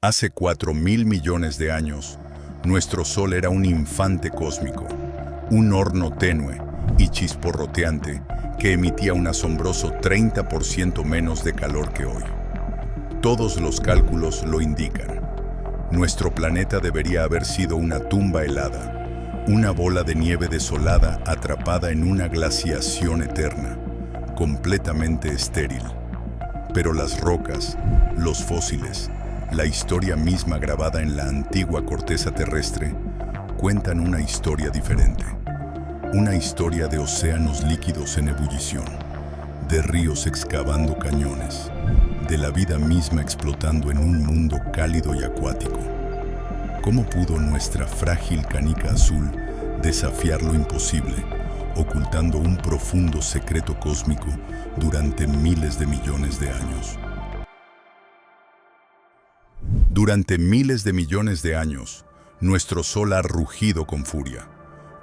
Hace 4.000 millones de años, nuestro Sol era un infante cósmico, un horno tenue y chisporroteante que emitía un asombroso 30% menos de calor que hoy. Todos los cálculos lo indican. Nuestro planeta debería haber sido una tumba helada, una bola de nieve desolada atrapada en una glaciación eterna, completamente estéril. Pero las rocas, los fósiles, la historia misma grabada en la antigua corteza terrestre, cuentan una historia diferente. Una historia de océanos líquidos en ebullición, de ríos excavando cañones, de la vida misma explotando en un mundo cálido y acuático. ¿Cómo pudo nuestra frágil canica azul desafiar lo imposible, ocultando un profundo secreto cósmico durante miles de millones de años? Durante miles de millones de años, nuestro Sol ha rugido con furia,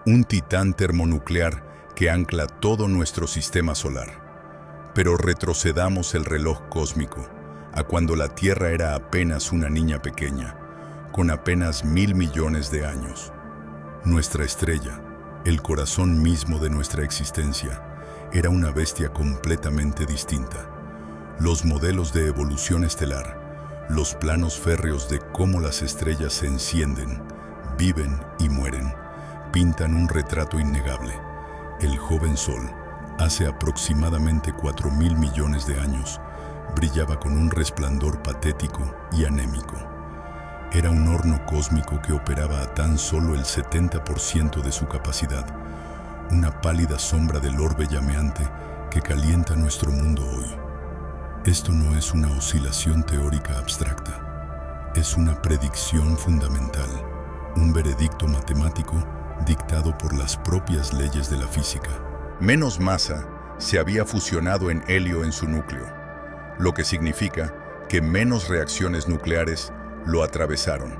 un titán termonuclear que ancla todo nuestro sistema solar. Pero retrocedamos el reloj cósmico a cuando la Tierra era apenas una niña pequeña, con apenas 1.000 millones de años. Nuestra estrella, el corazón mismo de nuestra existencia, era una bestia completamente distinta. Los modelos de evolución estelar, los planos férreos de cómo las estrellas se encienden, viven y mueren, pintan un retrato innegable. El joven Sol, hace aproximadamente 4.000 millones de años, brillaba con un resplandor patético y anémico. Era un horno cósmico que operaba a tan solo el 70% de su capacidad, una pálida sombra del orbe llameante que calienta nuestro mundo hoy. Esto no es una oscilación teórica abstracta, es una predicción fundamental, un veredicto matemático dictado por las propias leyes de la física. Menos masa se había fusionado en helio en su núcleo, lo que significa que menos reacciones nucleares lo atravesaron,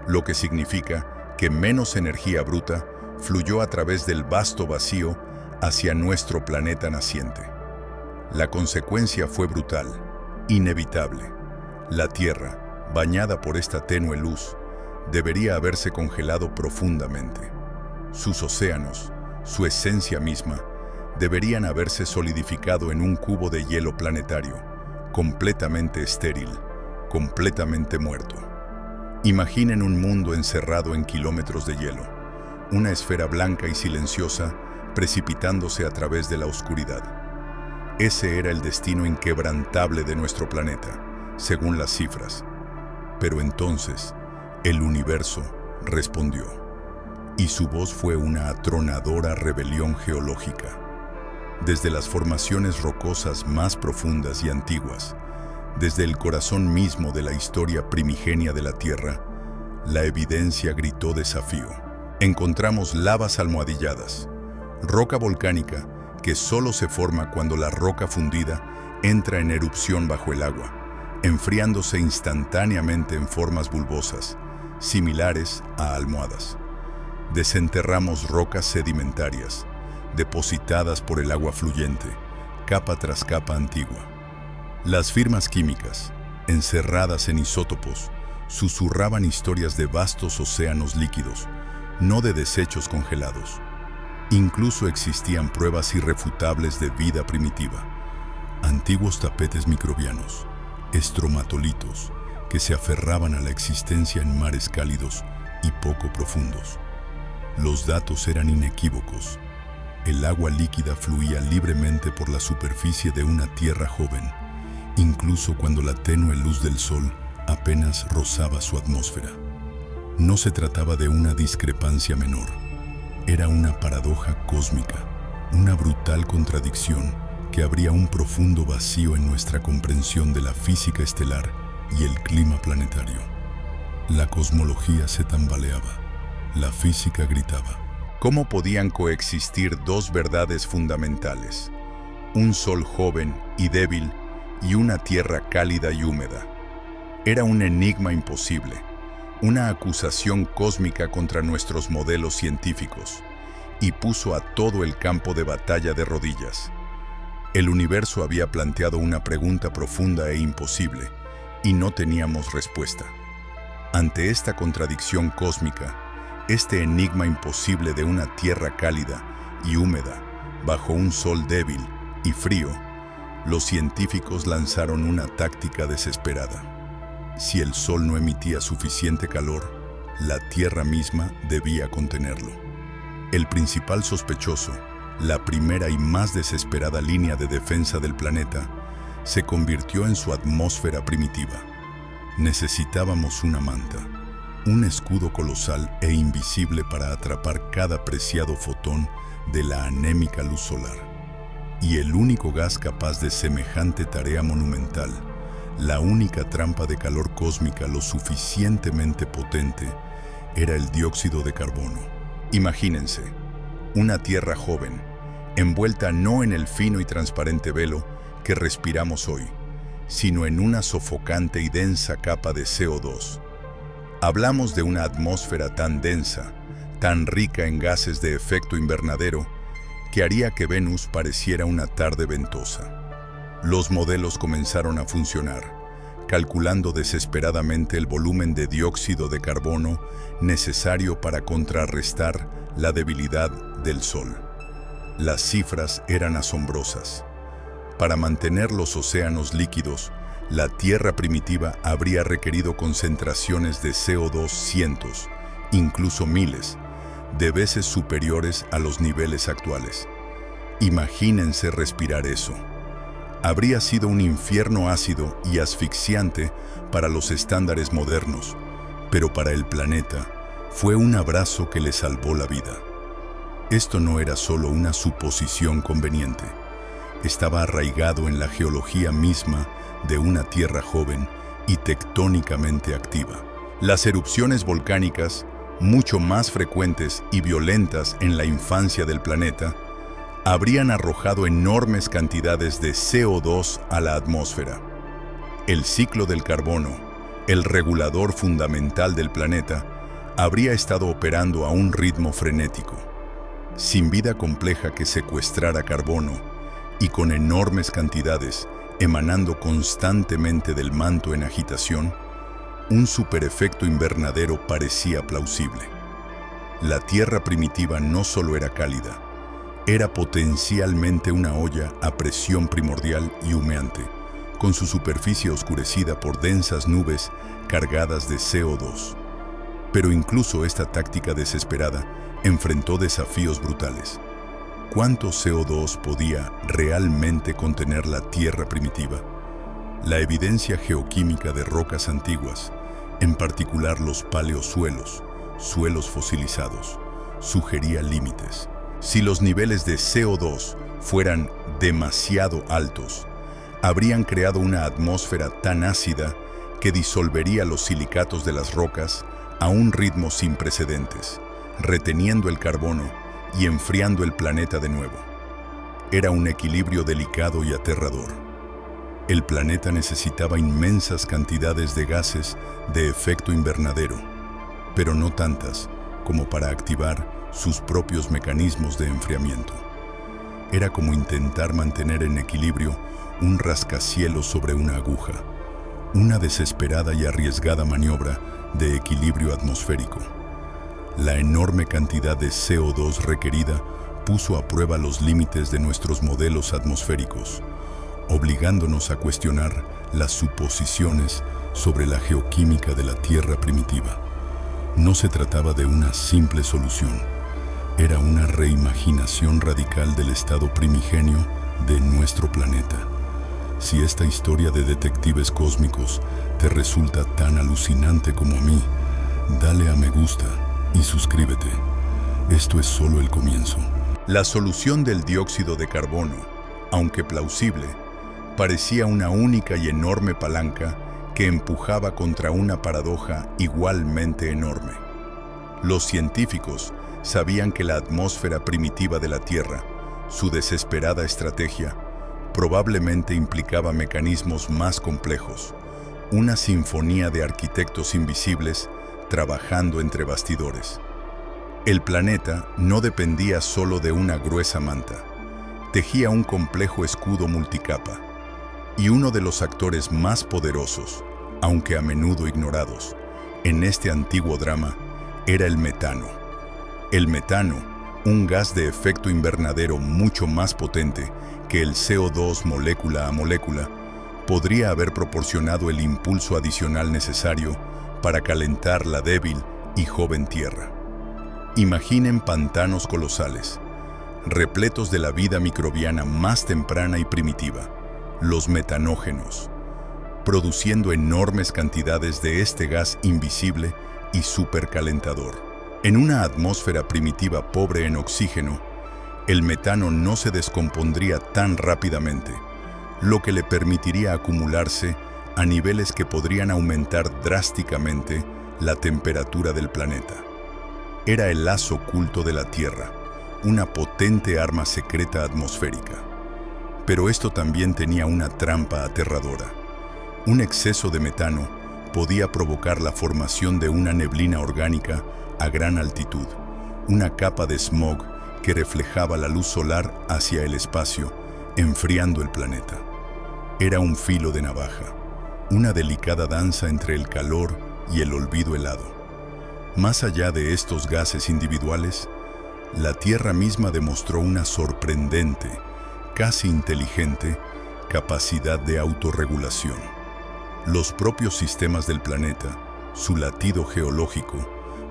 lo que significa que menos energía bruta fluyó a través del vasto vacío hacia nuestro planeta naciente. La consecuencia fue brutal, inevitable. La Tierra, bañada por esta tenue luz, debería haberse congelado profundamente. Sus océanos, su esencia misma, deberían haberse solidificado en un cubo de hielo planetario, completamente estéril, completamente muerto. Imaginen un mundo encerrado en kilómetros de hielo, una esfera blanca y silenciosa precipitándose a través de la oscuridad. Ese era el destino inquebrantable de nuestro planeta, según las cifras. Pero entonces, el universo respondió, y su voz fue una atronadora rebelión geológica. Desde las formaciones rocosas más profundas y antiguas, desde el corazón mismo de la historia primigenia de la Tierra, la evidencia gritó desafío. Encontramos lavas almohadilladas, roca volcánica que solo se forma cuando la roca fundida entra en erupción bajo el agua, enfriándose instantáneamente en formas bulbosas, similares a almohadas. Desenterramos rocas sedimentarias, depositadas por el agua fluyente, capa tras capa antigua. Las firmas químicas, encerradas en isótopos, susurraban historias de vastos océanos líquidos, no de desechos congelados. Incluso existían pruebas irrefutables de vida primitiva, antiguos tapetes microbianos, estromatolitos, que se aferraban a la existencia en mares cálidos y poco profundos. Los datos eran inequívocos. El agua líquida fluía libremente por la superficie de una tierra joven, incluso cuando la tenue luz del sol apenas rozaba su atmósfera. No se trataba de una discrepancia menor. Era una paradoja cósmica, una brutal contradicción que abría un profundo vacío en nuestra comprensión de la física estelar y el clima planetario. La cosmología se tambaleaba, la física gritaba. ¿Cómo podían coexistir dos verdades fundamentales? Un sol joven y débil y una tierra cálida y húmeda. Era un enigma imposible, una acusación cósmica contra nuestros modelos científicos, y puso a todo el campo de batalla de rodillas. El universo había planteado una pregunta profunda e imposible, y no teníamos respuesta. Ante esta contradicción cósmica, este enigma imposible de una tierra cálida y húmeda, bajo un sol débil y frío, los científicos lanzaron una táctica desesperada. Si el sol no emitía suficiente calor, la Tierra misma debía contenerlo. El principal sospechoso, la primera y más desesperada línea de defensa del planeta, se convirtió en su atmósfera primitiva. Necesitábamos una manta, un escudo colosal e invisible para atrapar cada preciado fotón de la anémica luz solar. Y el único gas capaz de semejante tarea monumental, la única trampa de calor cósmica lo suficientemente potente, era el dióxido de carbono. Imagínense, una Tierra joven, envuelta no en el fino y transparente velo que respiramos hoy, sino en una sofocante y densa capa de CO2. Hablamos de una atmósfera tan densa, tan rica en gases de efecto invernadero, que haría que Venus pareciera una tarde ventosa. Los modelos comenzaron a funcionar, calculando desesperadamente el volumen de dióxido de carbono necesario para contrarrestar la debilidad del Sol. Las cifras eran asombrosas. Para mantener los océanos líquidos, la Tierra primitiva habría requerido concentraciones de CO2 cientos, incluso miles, de veces superiores a los niveles actuales. Imagínense respirar eso. Habría sido un infierno ácido y asfixiante para los estándares modernos, pero para el planeta fue un abrazo que le salvó la vida. Esto no era solo una suposición conveniente. Estaba arraigado en la geología misma de una Tierra joven y tectónicamente activa. Las erupciones volcánicas, mucho más frecuentes y violentas en la infancia del planeta, habrían arrojado enormes cantidades de CO2 a la atmósfera. El ciclo del carbono, el regulador fundamental del planeta, habría estado operando a un ritmo frenético. Sin vida compleja que secuestrara carbono y con enormes cantidades emanando constantemente del manto en agitación, un superefecto invernadero parecía plausible. La Tierra primitiva no solo era cálida, era potencialmente una olla a presión primordial y humeante, con su superficie oscurecida por densas nubes cargadas de CO2. Pero incluso esta táctica desesperada enfrentó desafíos brutales. ¿Cuánto CO2 podía realmente contener la Tierra primitiva? La evidencia geoquímica de rocas antiguas, en particular los paleosuelos, suelos fosilizados, sugería límites. Si los niveles de CO2 fueran demasiado altos, habrían creado una atmósfera tan ácida que disolvería los silicatos de las rocas a un ritmo sin precedentes, reteniendo el carbono y enfriando el planeta de nuevo. Era un equilibrio delicado y aterrador. El planeta necesitaba inmensas cantidades de gases de efecto invernadero, pero no tantas como para activar sus propios mecanismos de enfriamiento. Era como intentar mantener en equilibrio un rascacielos sobre una aguja, una desesperada y arriesgada maniobra de equilibrio atmosférico. La enorme cantidad de CO2 requerida puso a prueba los límites de nuestros modelos atmosféricos, obligándonos a cuestionar las suposiciones sobre la geoquímica de la Tierra primitiva. No se trataba de una simple solución, era una reimaginación radical del estado primigenio de nuestro planeta. Si esta historia de detectives cósmicos te resulta tan alucinante como a mí, dale a me gusta y suscríbete. Esto es solo el comienzo. La solución del dióxido de carbono, aunque plausible, parecía una única y enorme palanca que empujaba contra una paradoja igualmente enorme. Los científicos sabían que la atmósfera primitiva de la Tierra, su desesperada estrategia, probablemente implicaba mecanismos más complejos, una sinfonía de arquitectos invisibles trabajando entre bastidores. El planeta no dependía solo de una gruesa manta, tejía un complejo escudo multicapa, y uno de los actores más poderosos, aunque a menudo ignorados, en este antiguo drama era el metano. El metano, un gas de efecto invernadero mucho más potente que el CO2 molécula a molécula, podría haber proporcionado el impulso adicional necesario para calentar la débil y joven Tierra. Imaginen pantanos colosales, repletos de la vida microbiana más temprana y primitiva, los metanógenos, produciendo enormes cantidades de este gas invisible y supercalentador. En una atmósfera primitiva pobre en oxígeno, el metano no se descompondría tan rápidamente, lo que le permitiría acumularse a niveles que podrían aumentar drásticamente la temperatura del planeta. Era el haz oculto de la Tierra, una potente arma secreta atmosférica. Pero esto también tenía una trampa aterradora. Un exceso de metano podía provocar la formación de una neblina orgánica a gran altitud, una capa de smog que reflejaba la luz solar hacia el espacio, enfriando el planeta. Era un filo de navaja, una delicada danza entre el calor y el olvido helado. Más allá de estos gases individuales, la Tierra misma demostró una sorprendente, casi inteligente, capacidad de autorregulación. Los propios sistemas del planeta, su latido geológico,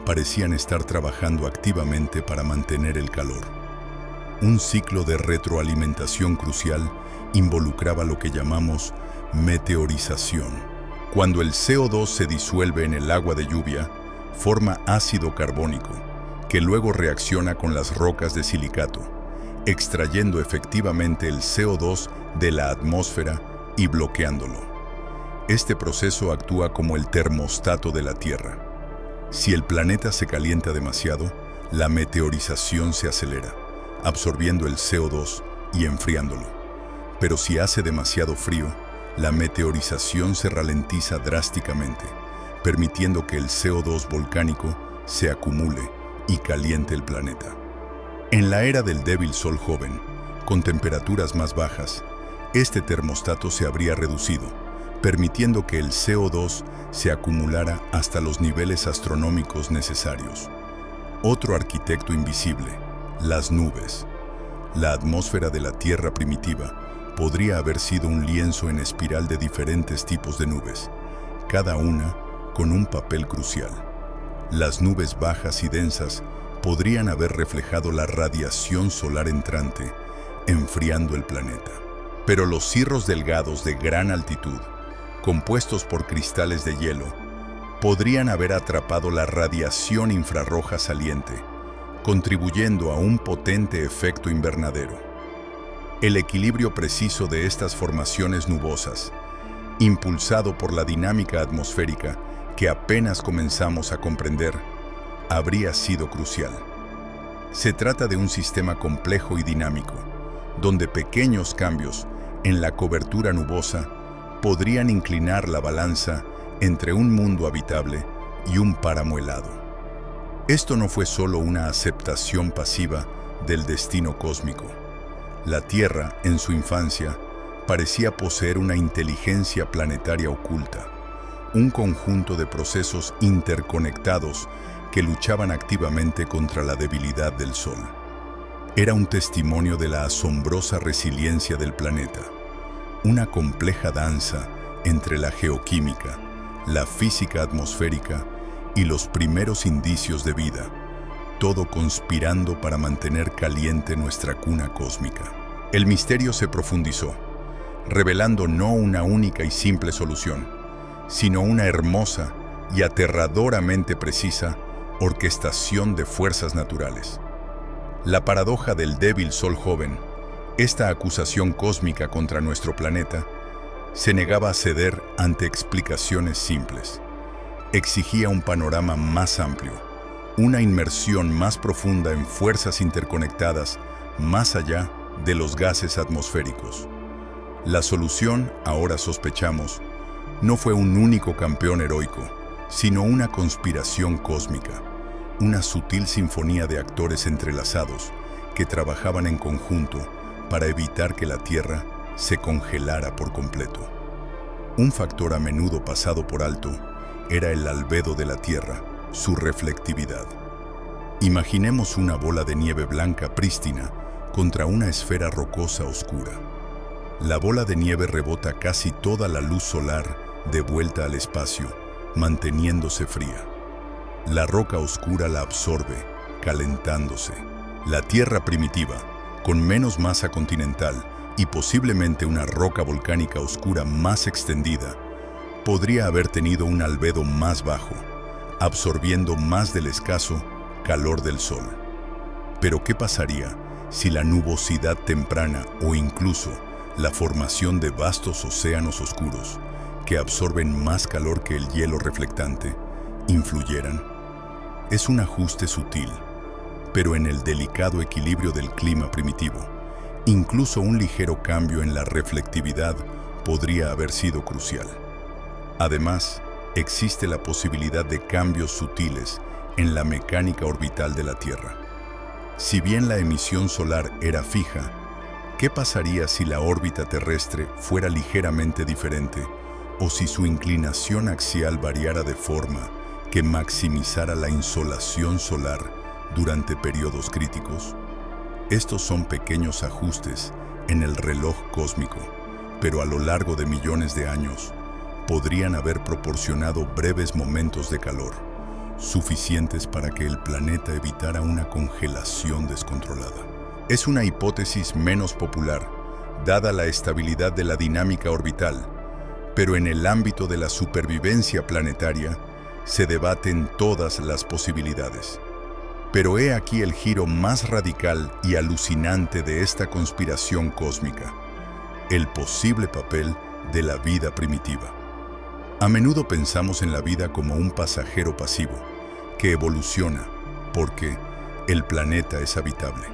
parecían estar trabajando activamente para mantener el calor. Un ciclo de retroalimentación crucial involucraba lo que llamamos meteorización. Cuando el CO2 se disuelve en el agua de lluvia, forma ácido carbónico, que luego reacciona con las rocas de silicato, extrayendo efectivamente el CO2 de la atmósfera y bloqueándolo. Este proceso actúa como el termostato de la Tierra. Si el planeta se calienta demasiado, la meteorización se acelera, absorbiendo el CO2 y enfriándolo. Pero si hace demasiado frío, la meteorización se ralentiza drásticamente, permitiendo que el CO2 volcánico se acumule y caliente el planeta. En la era del débil sol joven, con temperaturas más bajas, este termostato se habría reducido, permitiendo que el CO2 se acumulara hasta los niveles astronómicos necesarios. Otro arquitecto invisible, las nubes. La atmósfera de la Tierra primitiva podría haber sido un lienzo en espiral de diferentes tipos de nubes, cada una con un papel crucial. Las nubes bajas y densas podrían haber reflejado la radiación solar entrante, enfriando el planeta. Pero los cirros delgados de gran altitud, compuestos por cristales de hielo, podrían haber atrapado la radiación infrarroja saliente, contribuyendo a un potente efecto invernadero. El equilibrio preciso de estas formaciones nubosas, impulsado por la dinámica atmosférica que apenas comenzamos a comprender, habría sido crucial. Se trata de un sistema complejo y dinámico, donde pequeños cambios en la cobertura nubosa podrían inclinar la balanza entre un mundo habitable y un páramo helado. Esto no fue solo una aceptación pasiva del destino cósmico. La Tierra, en su infancia, parecía poseer una inteligencia planetaria oculta, un conjunto de procesos interconectados que luchaban activamente contra la debilidad del Sol. Era un testimonio de la asombrosa resiliencia del planeta, una compleja danza entre la geoquímica, la física atmosférica y los primeros indicios de vida, todo conspirando para mantener caliente nuestra cuna cósmica. El misterio se profundizó, revelando no una única y simple solución, sino una hermosa y aterradoramente precisa orquestación de fuerzas naturales. La paradoja del débil sol joven, esta acusación cósmica contra nuestro planeta, se negaba a ceder ante explicaciones simples. Exigía un panorama más amplio, una inmersión más profunda en fuerzas interconectadas más allá de los gases atmosféricos. La solución, ahora sospechamos, no fue un único campeón heroico, sino una conspiración cósmica, una sutil sinfonía de actores entrelazados que trabajaban en conjunto para evitar que la Tierra se congelara por completo. Un factor a menudo pasado por alto era el albedo de la Tierra, su reflectividad. Imaginemos una bola de nieve blanca prístina contra una esfera rocosa oscura. La bola de nieve rebota casi toda la luz solar de vuelta al espacio, manteniéndose fría. La roca oscura la absorbe, calentándose. La Tierra primitiva, con menos masa continental y posiblemente una roca volcánica oscura más extendida, podría haber tenido un albedo más bajo, absorbiendo más del escaso calor del Sol. Pero ¿qué pasaría si la nubosidad temprana o incluso la formación de vastos océanos oscuros, que absorben más calor que el hielo reflectante, influyeran? Es un ajuste sutil, pero en el delicado equilibrio del clima primitivo, incluso un ligero cambio en la reflectividad podría haber sido crucial. Además, existe la posibilidad de cambios sutiles en la mecánica orbital de la Tierra. Si bien la emisión solar era fija, ¿qué pasaría si la órbita terrestre fuera ligeramente diferente o si su inclinación axial variara de forma que maximizara la insolación solar durante periodos críticos? Estos son pequeños ajustes en el reloj cósmico, pero a lo largo de millones de años podrían haber proporcionado breves momentos de calor, suficientes para que el planeta evitara una congelación descontrolada. Es una hipótesis menos popular, dada la estabilidad de la dinámica orbital, pero en el ámbito de la supervivencia planetaria se debaten todas las posibilidades. Pero he aquí el giro más radical y alucinante de esta conspiración cósmica: el posible papel de la vida primitiva. A menudo pensamos en la vida como un pasajero pasivo, que evoluciona porque el planeta es habitable.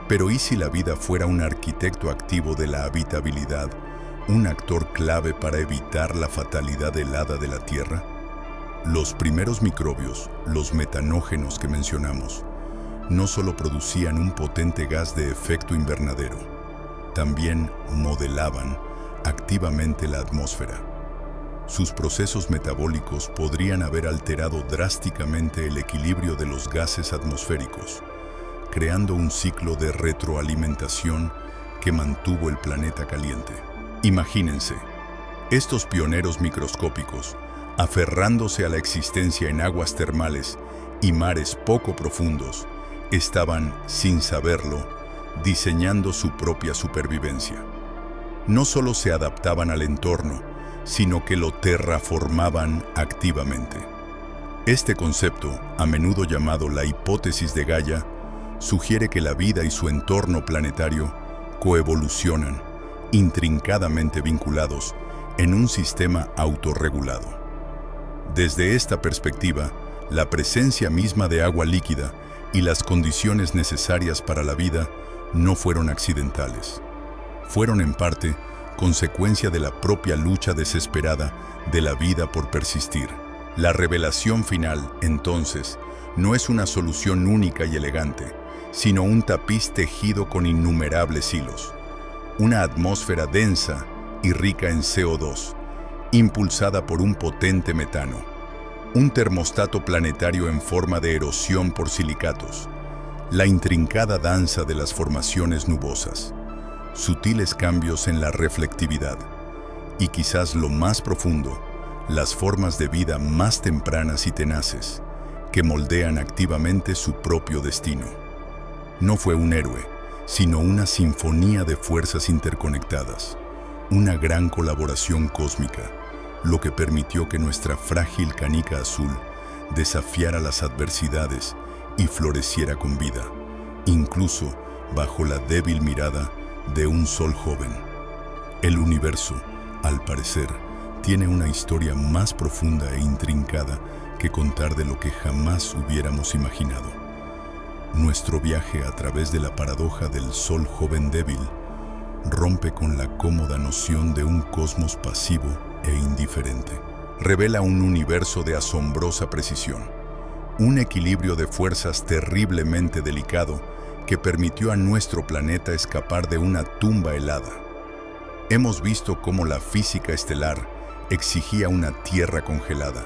Pero ¿y si la vida fuera un arquitecto activo de la habitabilidad, un actor clave para evitar la fatalidad helada de la Tierra? Los primeros microbios, los metanógenos que mencionamos, no solo producían un potente gas de efecto invernadero, también modelaban activamente la atmósfera. Sus procesos metabólicos podrían haber alterado drásticamente el equilibrio de los gases atmosféricos, creando un ciclo de retroalimentación que mantuvo el planeta caliente. Imagínense, estos pioneros microscópicos, aferrándose a la existencia en aguas termales y mares poco profundos, estaban, sin saberlo, diseñando su propia supervivencia. No solo se adaptaban al entorno, sino que lo terraformaban activamente. Este concepto, a menudo llamado la hipótesis de Gaia, sugiere que la vida y su entorno planetario coevolucionan, intrincadamente vinculados en un sistema autorregulado. Desde esta perspectiva, la presencia misma de agua líquida y las condiciones necesarias para la vida no fueron accidentales. Fueron en parte consecuencia de la propia lucha desesperada de la vida por persistir. La revelación final, entonces, no es una solución única y elegante, sino un tapiz tejido con innumerables hilos. Una atmósfera densa y rica en CO2, impulsada por un potente metano. Un termostato planetario en forma de erosión por silicatos. La intrincada danza de las formaciones nubosas. Sutiles cambios en la reflectividad. Y quizás lo más profundo, las formas de vida más tempranas y tenaces, que moldean activamente su propio destino. No fue un héroe, sino una sinfonía de fuerzas interconectadas, una gran colaboración cósmica, lo que permitió que nuestra frágil canica azul desafiara las adversidades y floreciera con vida, incluso bajo la débil mirada de un sol joven. El universo, al parecer, tiene una historia más profunda e intrincada que contar de lo que jamás hubiéramos imaginado. Nuestro viaje a través de la paradoja del sol joven débil rompe con la cómoda noción de un cosmos pasivo e indiferente. Revela un universo de asombrosa precisión, un equilibrio de fuerzas terriblemente delicado que permitió a nuestro planeta escapar de una tumba helada. Hemos visto cómo la física estelar exigía una Tierra congelada,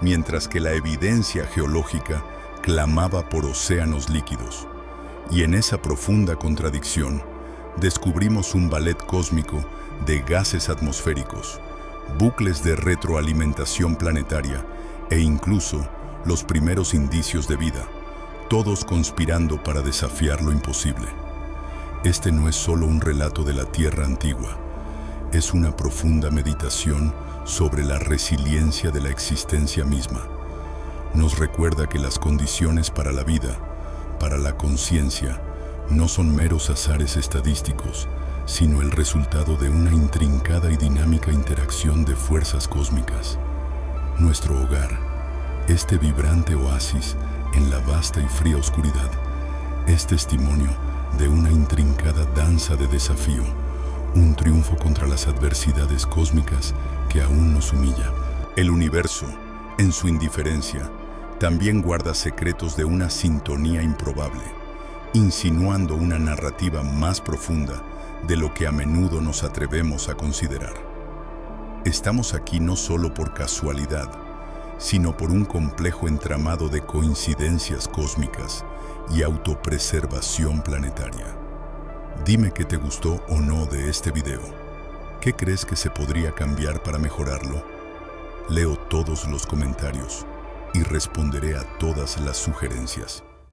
mientras que la evidencia geológica clamaba por océanos líquidos. Y en esa profunda contradicción, descubrimos un ballet cósmico de gases atmosféricos, bucles de retroalimentación planetaria e incluso los primeros indicios de vida, todos conspirando para desafiar lo imposible. Este no es solo un relato de la Tierra antigua, es una profunda meditación sobre la resiliencia de la existencia misma. Nos recuerda que las condiciones para la vida, para la conciencia, no son meros azares estadísticos, sino el resultado de una intrincada y dinámica interacción de fuerzas cósmicas. Nuestro hogar, este vibrante oasis en la vasta y fría oscuridad, es testimonio de una intrincada danza de desafío, un triunfo contra las adversidades cósmicas que aún nos humilla. El universo, en su indiferencia, también guarda secretos de una sintonía improbable, insinuando una narrativa más profunda de lo que a menudo nos atrevemos a considerar. Estamos aquí no solo por casualidad, sino por un complejo entramado de coincidencias cósmicas y autopreservación planetaria. Dime qué te gustó o no de este video. ¿Qué crees que se podría cambiar para mejorarlo? Leo todos los comentarios y responderé a todas las sugerencias.